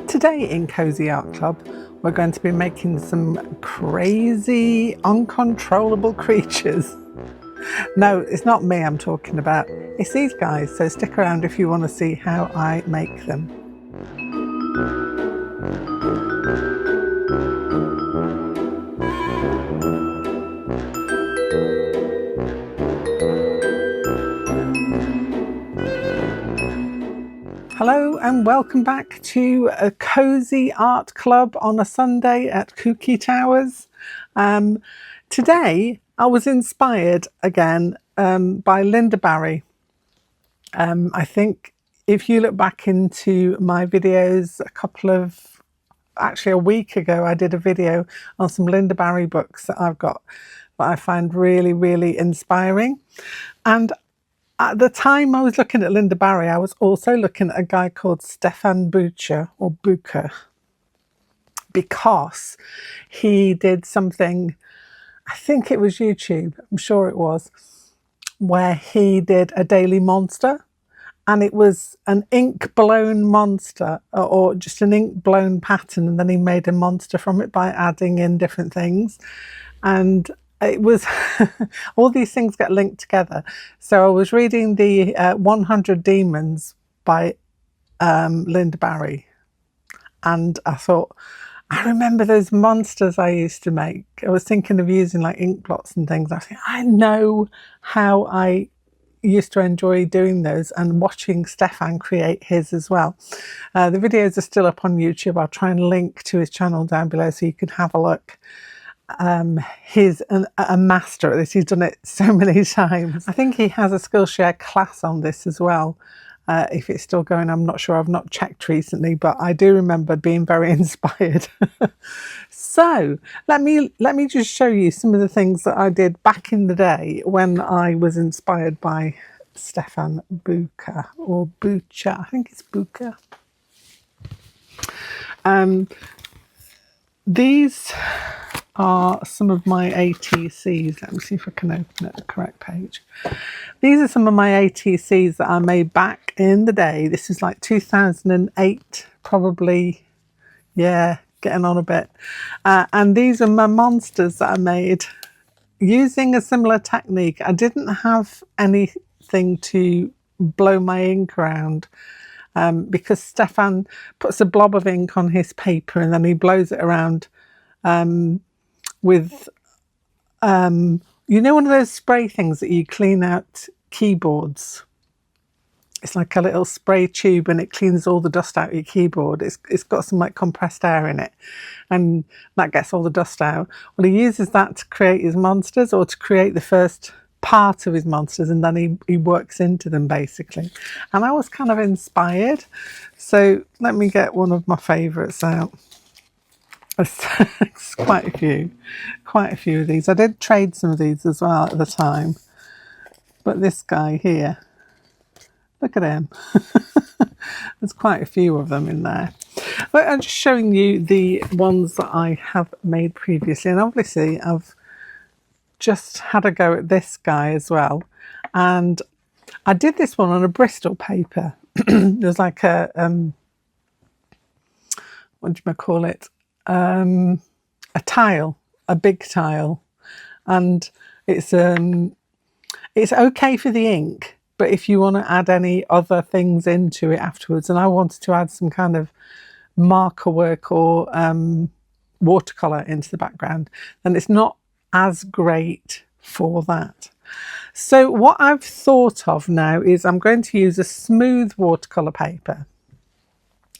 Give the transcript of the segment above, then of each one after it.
Today in Cosy Art Club, we're going to be making some crazy, uncontrollable creatures. No, it's not me I'm talking about, it's these guys, so stick around if you want to see how I make them. Hello and welcome back to a Cosy Art Club on a Sunday at Kooky Towers. Today I was inspired again by Linda Barry. I think if you look back into my videos a week ago, I did a video on some Linda Barry books that I've got that I find really, really inspiring. And at the time I was looking at Linda Barry, I was also looking at a guy called Stefan Buchner, because he did something, I think it was YouTube, I'm sure it was, where he did a daily monster, and it was an ink blown monster or just an ink blown pattern, and then he made a monster from it by adding in different things. And it was all these things get linked together. So I was reading the 100 Demons by Linda Barry, and I thought, I remember those monsters I used to make. I was thinking of using like ink blots and things. I think I know how I used to enjoy doing those, and watching Stefan create his as well. The videos are still up on YouTube. I'll try and link to his channel down below so you can have a look. He's a master at this. He's done it so many times. I think he has a Skillshare class on this as well. If it's still going, I'm not sure. I've not checked recently, but I do remember being very inspired. So let me just show you some of the things that I did back in the day when I was inspired by Stefan Buchner, or Buchner. I think it's Buchner. These are some of my ATCs. Let me see if I can open it the correct page. These are some of my ATCs that I made back in the day. This is like 2008, probably. Yeah, getting on a bit. And these are my monsters that I made using a similar technique. I didn't have anything to blow my ink around. Because Stefan puts a blob of ink on his paper and then he blows it around with, you know, one of those spray things that you clean out keyboards. It's like a little spray tube and it cleans all the dust out of your keyboard. It's got some like compressed air in it, and that gets all the dust out. Well, he uses that to create his monsters, or to create the first part of his monsters, and then he works into them basically. And I was kind of inspired, so let me get one of my favorites out. It's quite a few of these. I did trade some of these as well at the time, but this guy here, look at him. There's quite a few of them in there, but I'm just showing you the ones that I have made previously. And obviously I've just had a go at this guy as well, and I did this one on a Bristol paper. There's like a what do you call it, a tile, a big tile, and it's okay for the ink, but if you want to add any other things into it afterwards, and I wanted to add some kind of marker work or watercolor into the background, then it's not as great for that. So what I've thought of now is I'm going to use a smooth watercolor paper.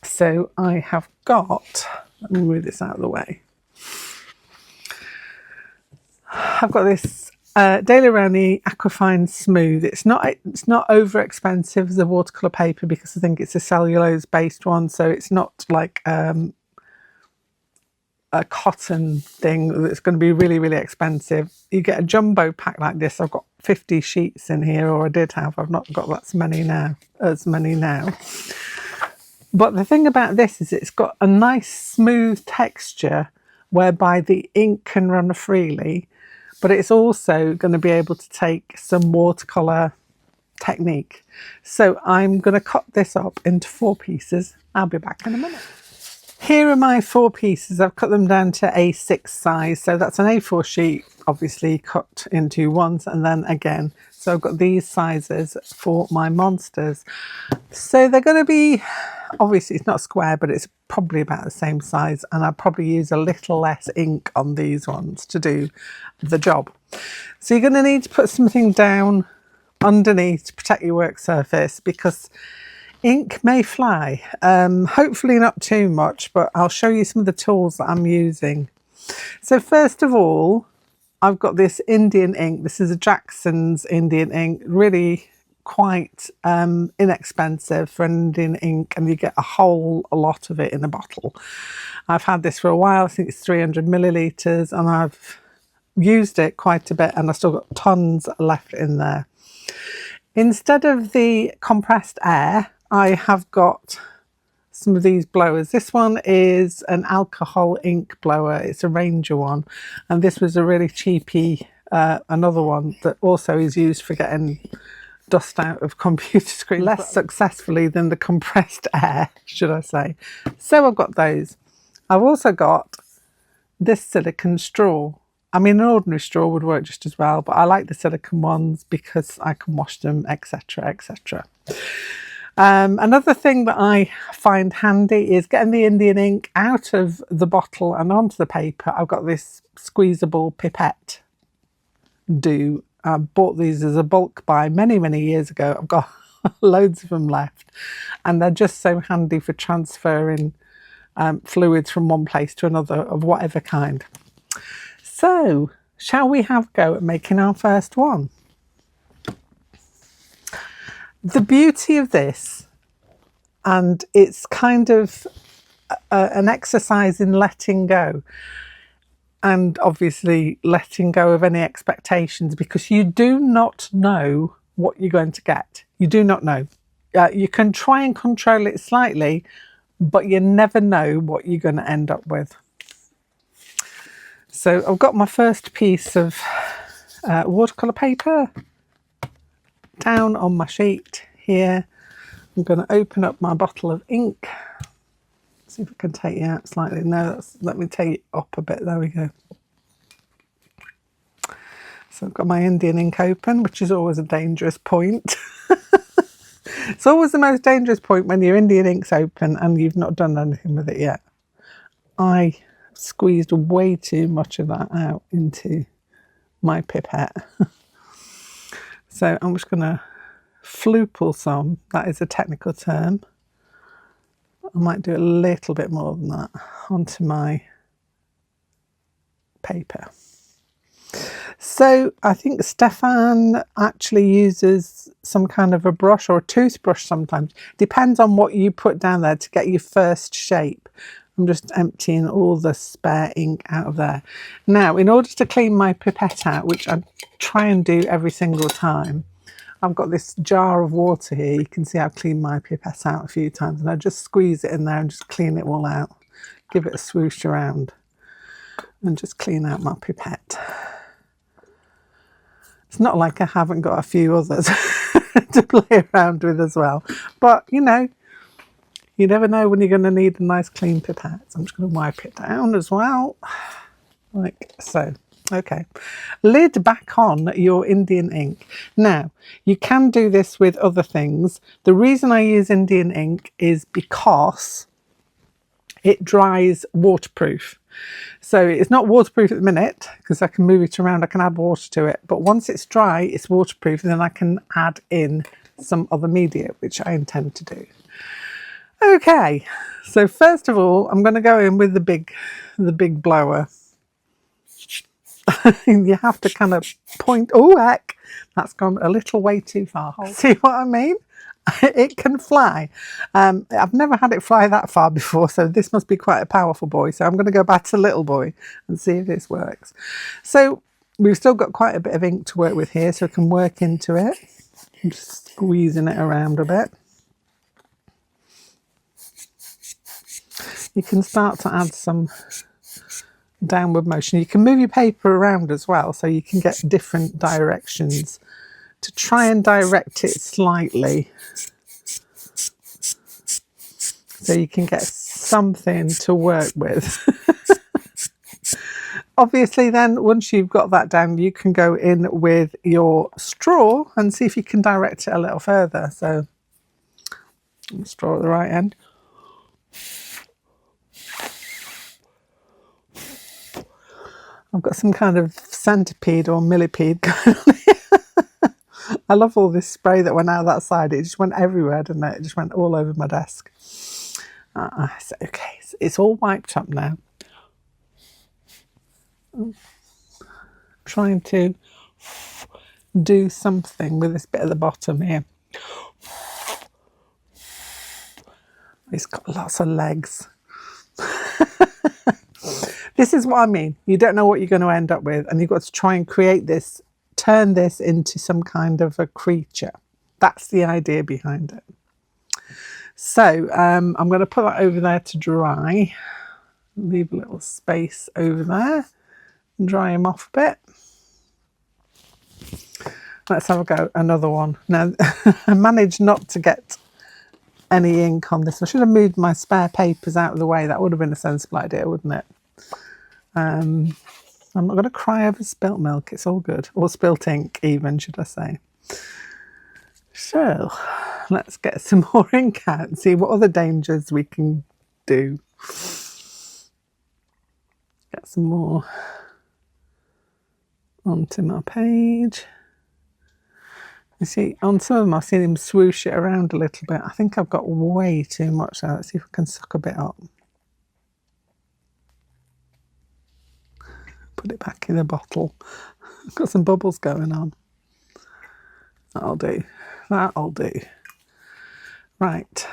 So I have got, let me move this out of the way. I've got this Daily Rowney Aquafine Smooth. It's not over expensive as a watercolor paper because I think it's a cellulose based one, so it's not like a cotton thing that's going to be really, really expensive. You get a jumbo pack like this. I've got 50 sheets in here, or I did have. I've not got as many now. But the thing about this is it's got a nice smooth texture whereby the ink can run freely, but it's also going to be able to take some watercolor technique. So I'm going to cut this up into 4 pieces. I'll be back in a minute. Here are my 4 pieces. I've cut them down to A6 size. So that's an A4 sheet, obviously cut into ones and then again. So I've got these sizes for my monsters. So they're going to be, obviously it's not square, but it's probably about the same size. And I'll probably use a little less ink on these ones to do the job. So you're going to need to put something down underneath to protect your work surface because ink may fly. Hopefully not too much, but I'll show you some of the tools that I'm using. So first of all, I've got this Indian ink. This is a Jackson's Indian ink, really quite inexpensive for an Indian ink, and you get a whole lot of it in a bottle. I've had this for a while. I think it's 300 millilitres, and I've used it quite a bit, and I've still got tons left in there. Instead of the compressed air, I have got some of these blowers. This one is an alcohol ink blower. It's a Ranger one, and this was a really cheapy another one that also is used for getting dust out of computer screens, less successfully than the compressed air, should I say. So I've got those. I've also got this silicone straw. I mean, an ordinary straw would work just as well, but I like the silicone ones because I can wash them, etc., etc. Another thing that I find handy is getting the Indian ink out of the bottle and onto the paper. I've got this squeezable pipette do. I bought these as a bulk buy many, many years ago. I've got loads of them left, and they're just so handy for transferring fluids from one place to another of whatever kind. So, shall we have a go at making our first one? The beauty of this, and it's kind of an exercise in letting go, and obviously letting go of any expectations, because you do not know what you're going to get. You do not know. You can try and control it slightly, but you never know what you're going to end up with. So I've got my first piece of watercolour paper down on my sheet here. I'm going to open up my bottle of ink. See if I can take you out slightly. No, let me take it up a bit. There we go. So I've got my Indian ink open, which is always a dangerous point. It's always the most dangerous point when your Indian ink's open and you've not done anything with it yet. I squeezed way too much of that out into my pipette. So I'm just going to fluple some, that is a technical term. I might do a little bit more than that onto my paper. So I think Stefan actually uses some kind of a brush or a toothbrush sometimes. Depends on what you put down there to get your first shape. I'm just emptying all the spare ink out of there. Now, in order to clean my pipette out, which I try and do every single time, I've got this jar of water here. You can see I've cleaned my pipette out a few times, and I just squeeze it in there and just clean it all out. Give it a swoosh around and just clean out my pipette. It's not like I haven't got a few others to play around with as well. But, you know, you never know when you're going to need a nice clean pipette. So I'm just going to wipe it down as well, like so. Okay, lid back on your Indian ink. Now, you can do this with other things. The reason I use Indian ink is because it dries waterproof. So it's not waterproof at the minute because I can move it around, I can add water to it. But once it's dry, it's waterproof, and then I can add in some other media, which I intend to do. Okay, so first of all, I'm going to go in with the big blower. You have to kind of point. Oh heck, that's gone a little way too far. See what I mean? It can fly. I've never had it fly that far before, so this must be quite a powerful boy. So I'm going to go back to little boy and see if this works. So we've still got quite a bit of ink to work with here, so we can work into it. I'm just squeezing it around a bit. You can start to add some downward motion. You can move your paper around as well, so you can get different directions to try and direct it slightly so you can get something to work with. Obviously then, once you've got that down, you can go in with your straw and see if you can direct it a little further. So, straw at the right end. I've got some kind of centipede or millipede going on here. I love all this spray that went out that side. It just went everywhere, didn't it? It just went all over my desk. So, okay, it's all wiped up now. Trying to do something with this bit at the bottom here. It's got lots of legs. This is what I mean. You don't know what you're going to end up with, and you've got to try and create this, turn this into some kind of a creature. That's the idea behind it. So I'm going to put that over there to dry. Leave a little space over there. Dry him off a bit. Let's have a go. Another one. Now, I managed not to get any ink on this. I should have moved my spare papers out of the way. That would have been a sensible idea, wouldn't it? I'm not going to cry over spilt milk. It's all good. Or spilt ink even, should I say. So, let's get some more ink out and see what other dangers we can do. Get some more onto my page. You see, on some of them I've seen him swoosh it around a little bit. I think I've got way too much there. Let's see if I can suck a bit up. Put it back in the bottle. I've got some bubbles going on. That'll do. That'll do. Right.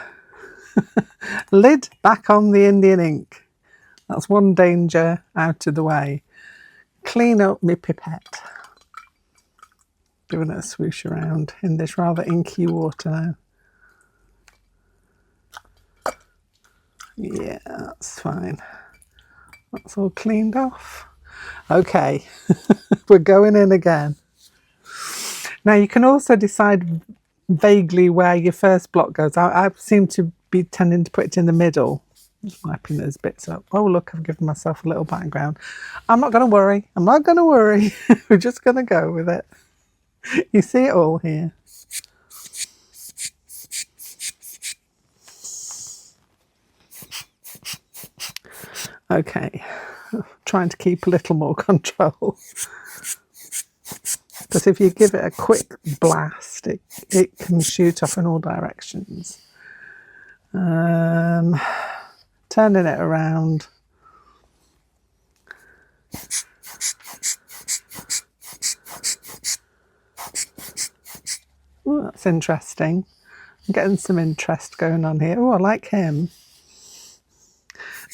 Lid back on the Indian ink. That's one danger out of the way. Clean up my pipette. Giving it a swoosh around in this rather inky water now. Yeah, that's fine. That's all cleaned off. Okay, we're going in again. Now you can also decide vaguely where your first block goes. I seem to be tending to put it in the middle. Just wiping those bits up. Oh look, I've given myself a little background. I'm not going to worry. I'm not going to worry. We're just going to go with it. You see it all here. Okay, trying to keep a little more control. Because if you give it a quick blast, it can shoot off in all directions. Turning it around. Oh, that's interesting. I'm getting some interest going on here. Oh, I like him.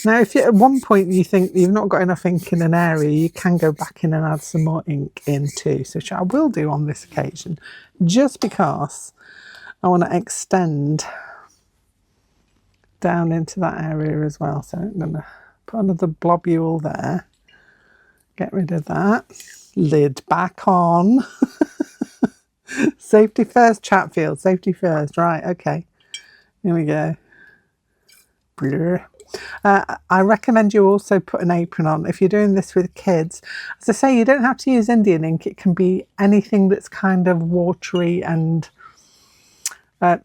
Now, if you, at one point you think you've not got enough ink in an area, you can go back in and add some more ink in too, which I will do on this occasion, just because I want to extend down into that area as well. So I'm going to put another blobule there, get rid of that, lid back on. Safety first, Chatfield, safety first. Right, okay, here we go. Blur. I recommend you also put an apron on if you're doing this with kids. As I say, you don't have to use Indian ink. It can be anything that's kind of watery, and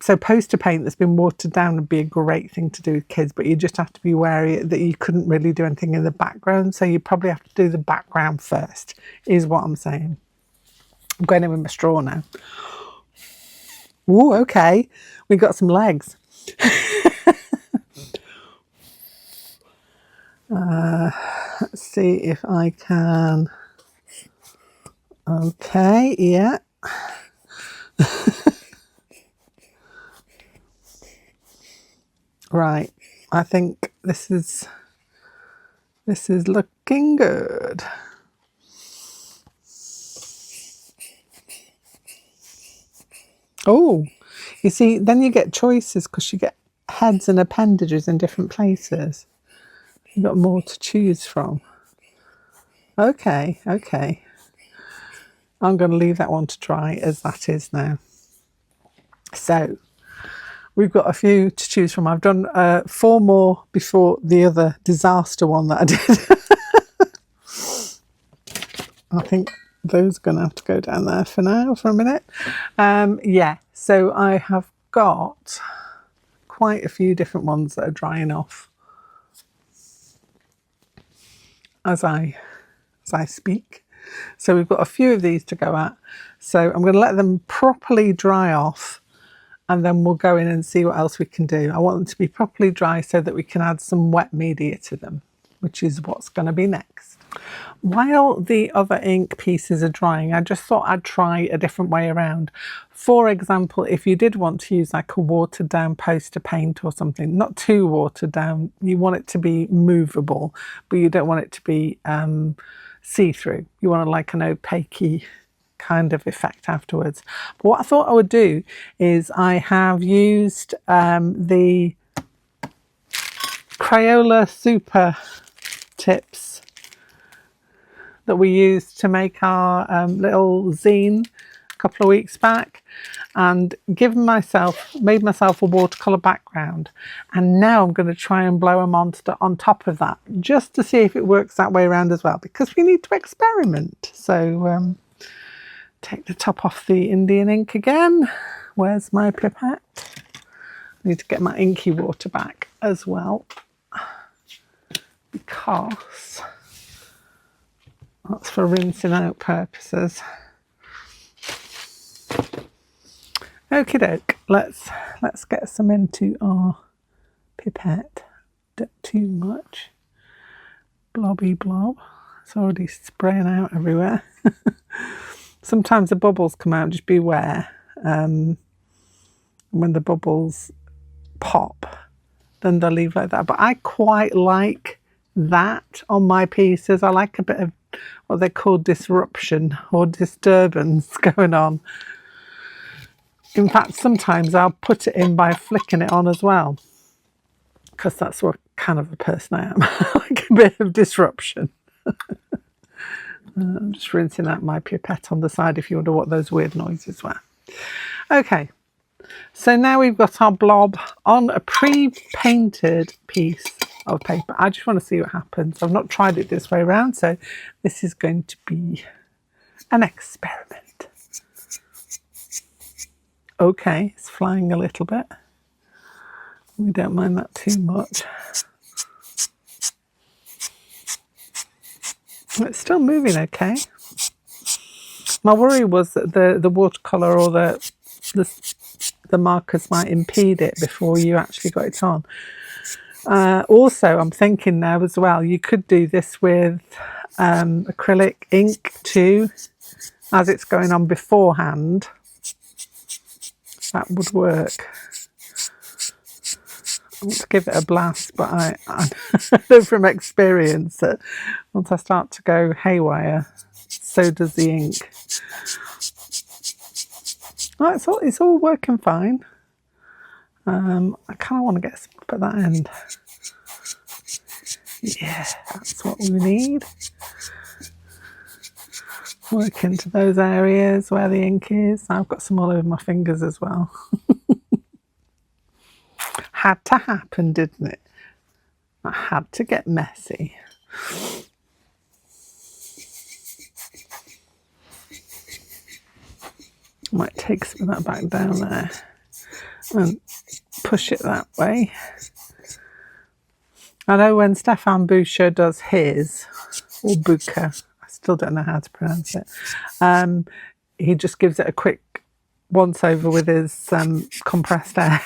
so poster paint that's been watered down would be a great thing to do with kids, but you just have to be wary that you couldn't really do anything in the background, so you probably have to do the background first, is what I'm saying. I'm going in with my straw now. Oh, okay, we got some legs. Let's see if I can. Okay, yeah. Right, I think this is looking good. Oh, you see, then you get choices because you get heads and appendages in different places. You've got more to choose from. Okay, okay. I'm going to leave that one to dry as that is now. So we've got a few to choose from. I've done 4 more before the other disaster one that I did. I think those are going to have to go down there for now, for a minute. Yeah, so I have got quite a few different ones that are drying off as I speak. So we've got a few of these to go at. So I'm going to let them properly dry off, and then we'll go in and see what else we can do. I want them to be properly dry so that we can add some wet media to them, which is what's going to be next. While the other ink pieces are drying, I just thought I'd try a different way around. For example, if you did want to use like a watered down poster paint or something, not too watered down, you want it to be movable, but you don't want it to be see-through. You want like an opaque kind of effect afterwards. But what I thought I would do is I have used the Crayola Super tips that we used to make our little zine a couple of weeks back, and made myself a watercolour background, and now I'm going to try and blow a monster on top of that just to see if it works that way around as well, because we need to experiment. So take the top off the Indian ink again. Where's my pipette? I need to get my inky water back as well, because that's for rinsing out purposes. Okie doke, let's get some into our pipette. Don't too much. Blobby blob. It's already spraying out everywhere. Sometimes the bubbles come out, just beware. When the bubbles pop, then they'll leave like that. But I quite like that on my pieces. I like a bit of what they call disruption or disturbance going on. In fact, sometimes I'll put it in by flicking it on as well, because that's what kind of a person I am. I like a bit of disruption. I'm just rinsing out my pipette on the side if you wonder what those weird noises were. Okay, so now we've got our blob on a pre-painted piece of paper. I just want to see what happens. I've not tried it this way around, so this is going to be an experiment. Okay, it's flying a little bit. We don't mind that too much. It's still moving okay. My worry was that the watercolour or the markers might impede it before you actually got it on. Also, I'm thinking now as well, you could do this with acrylic ink too, as it's going on beforehand. That would work. I want to give it a blast, but I know from experience that once I start to go haywire, so does the ink. Oh, it's all working fine. I kind of want to get some up at that end. Yeah, that's what we need. Work into those areas where the ink is. I've got some all over my fingers as well. Had to happen, didn't it? I had to get messy. Might take some of that back down there and push it that way. I know when Stefan Buchner does his, or Buchner, I still don't know how to pronounce it, he just gives it a quick once over with his compressed air.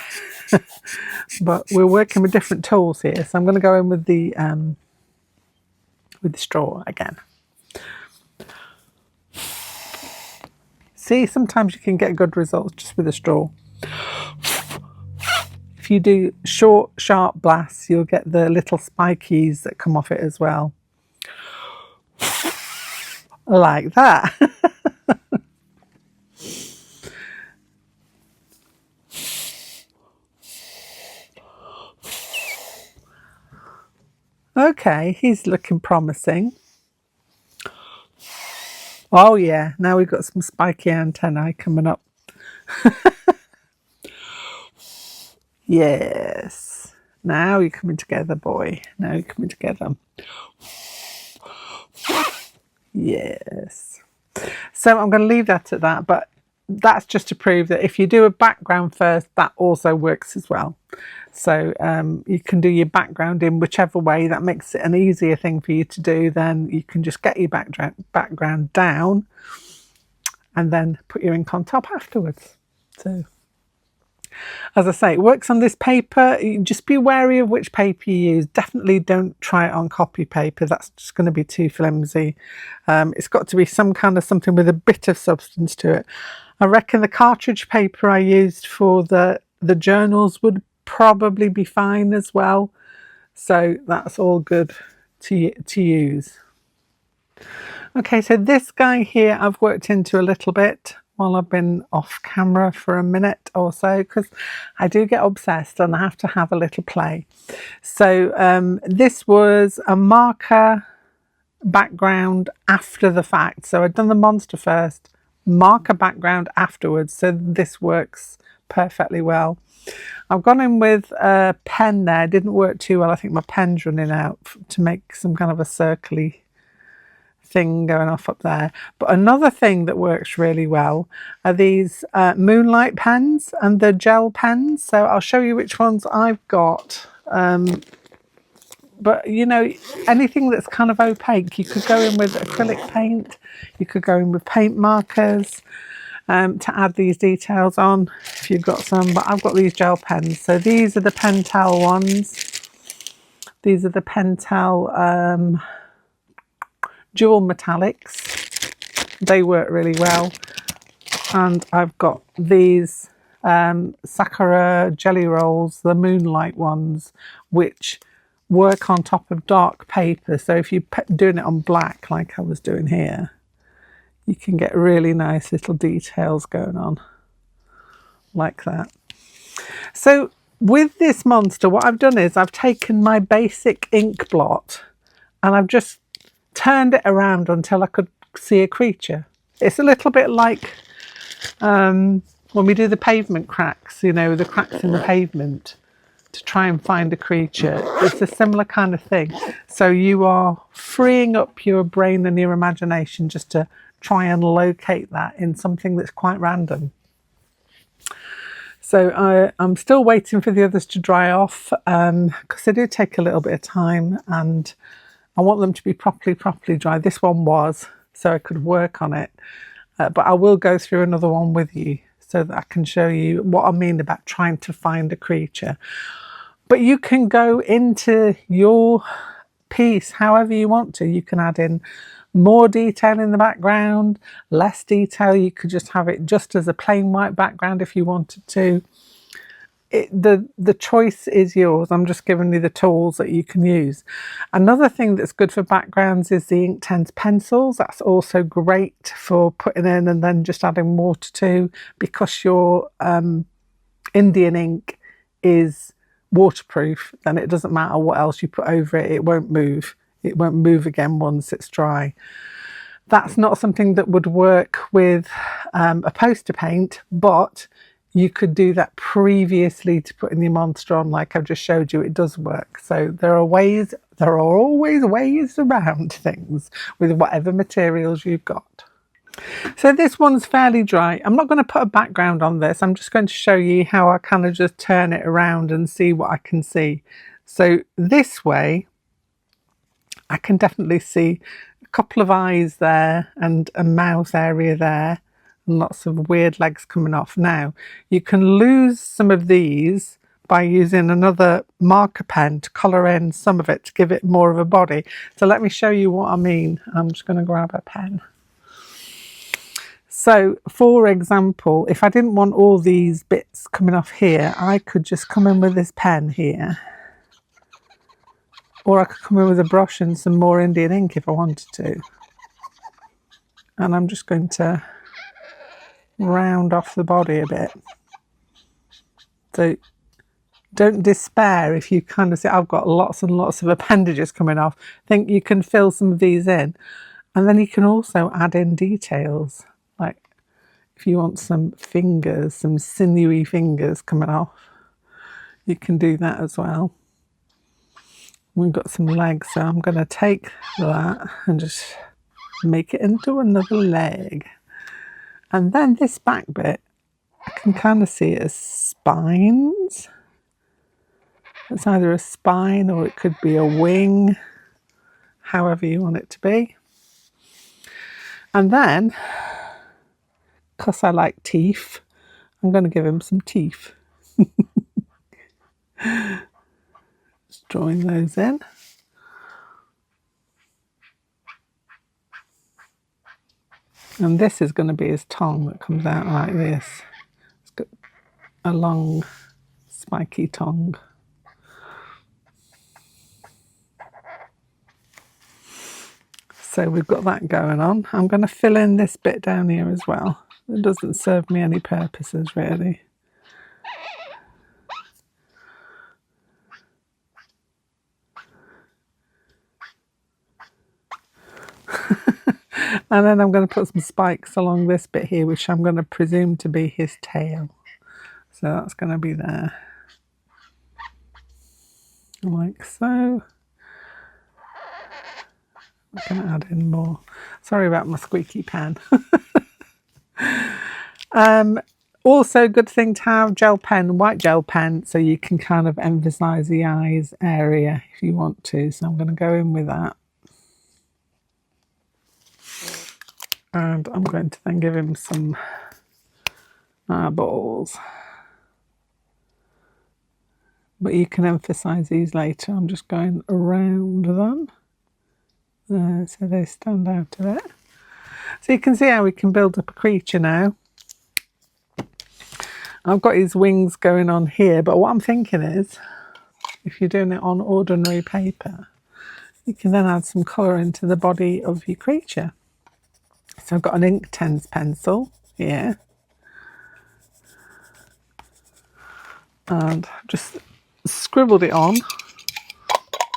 But we're working with different tools here, so I'm going to go in with the straw again. See, sometimes you can get good results just with a straw. If you do short, sharp blasts, you'll get the little spikies that come off it as well. Like that. Okay, he's looking promising. Oh yeah, now we've got some spiky antennae coming up. Yes. Now you're coming together, boy. Now you're coming together. Yes. So I'm going to leave that at that, but that's just to prove that if you do a background first, that also works as well. So you can do your background in whichever way. That makes it an easier thing for you to do. Then you can just get your background down and then put your ink on top afterwards. So as I say, it works on this paper. Just be wary of which paper you use. Definitely don't try it on copy paper. That's just going to be too flimsy. It's got to be some kind of something with a bit of substance to it. I reckon the cartridge paper I used for the journals would probably be fine as well. So that's all good to use. Okay, so this guy here I've worked into a little bit while I've been off camera for a minute or so, because I do get obsessed and I have to have a little play. So this was a marker background after the fact. So I'd done the monster first, marker background afterwards. So this works perfectly well. I've gone in with a pen there. It didn't work too well. I think my pen's running out to make some kind of a circly thing going off up there. But another thing that works really well are these moonlight pens and the gel pens. So I'll show you which ones I've got. But you know, anything that's kind of opaque, you could go in with acrylic paint, you could go in with paint markers to add these details on if you've got some. But I've got these gel pens. So these are the Pentel ones. These are the Pentel dual metallics. They work really well. And I've got these Sakura jelly rolls, the moonlight ones, which work on top of dark paper. So if you're doing it on black like I was doing here, you can get really nice little details going on like that. So with this monster, what I've done is I've taken my basic ink blot and I've just turned it around until I could see a creature. It's a little bit like when we do the pavement cracks, you know, the cracks in the pavement to try and find a creature. It's a similar kind of thing. So you are freeing up your brain and your imagination just to try and locate that in something that's quite random. So I'm still waiting for the others to dry off because they do take a little bit of time and I want them to be properly dry. This one was, so I could work on it. But I will go through another one with you so that I can show you what I mean about trying to find a creature. But you can go into your piece however you want to. You can add in more detail in the background, less detail. You could just have it just as a plain white background if you wanted to. The choice is yours. I'm just giving you the tools that you can use. Another thing that's good for backgrounds is the Inktense pencils. That's also great for putting in and then just adding water to, because your Indian ink is waterproof, then it doesn't matter what else you put over it, it won't move. It won't move again once it's dry. That's not something that would work with a poster paint, but you could do that previously to putting your monster on like I've just showed you. It does work. So there are always ways around things with whatever materials you've got. So this one's fairly dry. I'm not going to put a background on this. I'm just going to show you how I kind of just turn it around and see what I can see. So this way, I can definitely see a couple of eyes there and a mouth area there and lots of weird legs coming off. Now, you can lose some of these by using another marker pen to colour in some of it to give it more of a body. So let me show you what I mean. I'm just going to grab a pen. So, for example, if I didn't want all these bits coming off here, I could just come in with this pen here. Or I could come in with a brush and some more Indian ink if I wanted to. And I'm just going to round off the body a bit. So don't despair if you kind of say, I've got lots and lots of appendages coming off. I think you can fill some of these in. And then you can also add in details, like if you want some fingers, some sinewy fingers coming off, you can do that as well. We've got some legs, so I'm going to take that and just make it into another leg. And then this back bit, I can kind of see it as spines. It's either a spine or it could be a wing, however you want it to be. And then, because I like teeth, I'm going to give him some teeth. Just drawing those in. And this is going to be his tongue that comes out like this. It's got a long, spiky tongue. So we've got that going on. I'm going to fill in this bit down here as well. It doesn't serve me any purposes, really. And then I'm going to put some spikes along this bit here, which I'm going to presume to be his tail. So that's going to be there. Like so. I'm going to add in more. Sorry about my squeaky pen. Also, good thing to have gel pen, white gel pen, so you can kind of emphasize the eyes area if you want to. So I'm going to go in with that. And I'm going to then give him some eyeballs. But you can emphasize these later. I'm just going around them. So they stand out a bit. So you can see how we can build up a creature now. I've got his wings going on here, but what I'm thinking is, if you're doing it on ordinary paper, you can then add some colour into the body of your creature. So I've got an Inktense pencil here. And just scribbled it on,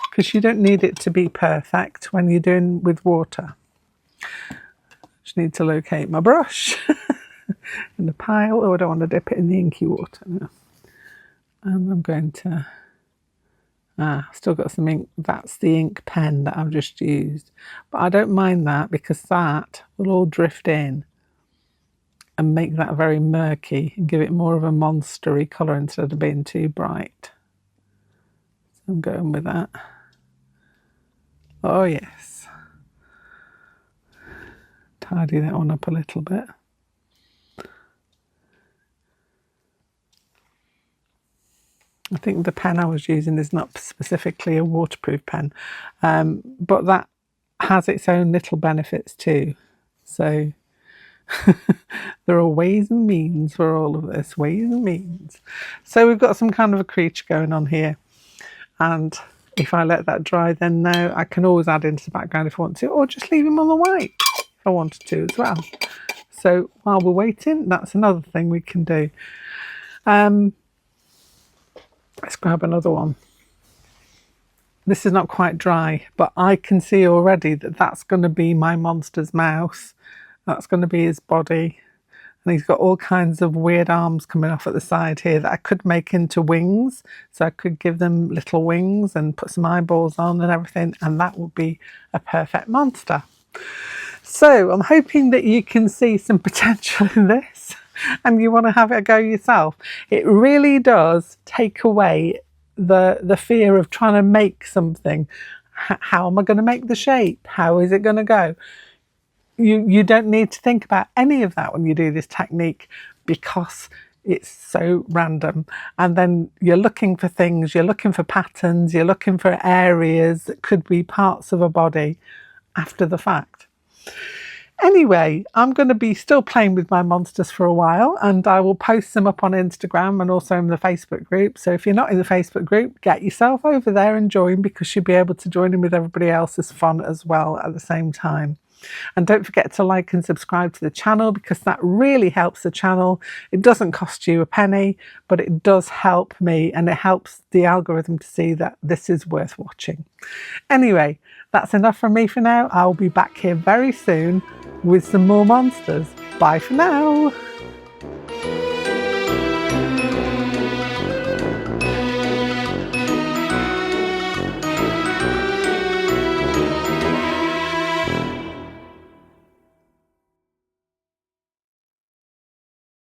because you don't need it to be perfect when you're doing with water. Just need to locate my brush in the pile. Oh, I don't want to dip it in the inky water now. And I'm going to, still got some ink. That's the ink pen that I've just used. But I don't mind that, because that will all drift in and make that very murky and give it more of a monstery colour instead of being too bright. So I'm going with that. Oh yes. Tidy that one up a little bit. I think the pen I was using is not specifically a waterproof pen, but that has its own little benefits too. So there are ways and means for all of this, ways and means. So we've got some kind of a creature going on here. And if I let that dry, then now I can always add into the background if I want to, or just leave him on the white if I wanted to as well. So while we're waiting, that's another thing we can do. Let's grab another one. This is not quite dry, but I can see already that that's going to be my monster's mouth. That's going to be his body. And he's got all kinds of weird arms coming off at the side here that I could make into wings. So I could give them little wings and put some eyeballs on and everything. And that would be a perfect monster. So I'm hoping that you can see some potential in this and you want to have it a go yourself. It really does take away the fear of trying to make something. How am I going to make the shape? How is it going to go? You don't need to think about any of that when you do this technique, because it's so random. And then you're looking for things, you're looking for patterns, you're looking for areas that could be parts of a body after the fact. Anyway, I'm going to be still playing with my monsters for a while, and I will post them up on Instagram and also in the Facebook group. So if you're not in the Facebook group, get yourself over there and join, because you'll be able to join in with everybody else's fun as well at the same time. And don't forget to like and subscribe to the channel, because that really helps the channel. It doesn't cost you a penny, but it does help me, and it helps the algorithm to see that this is worth watching. Anyway, that's enough from me for now. I'll be back here very soon with some more monsters. Bye for now.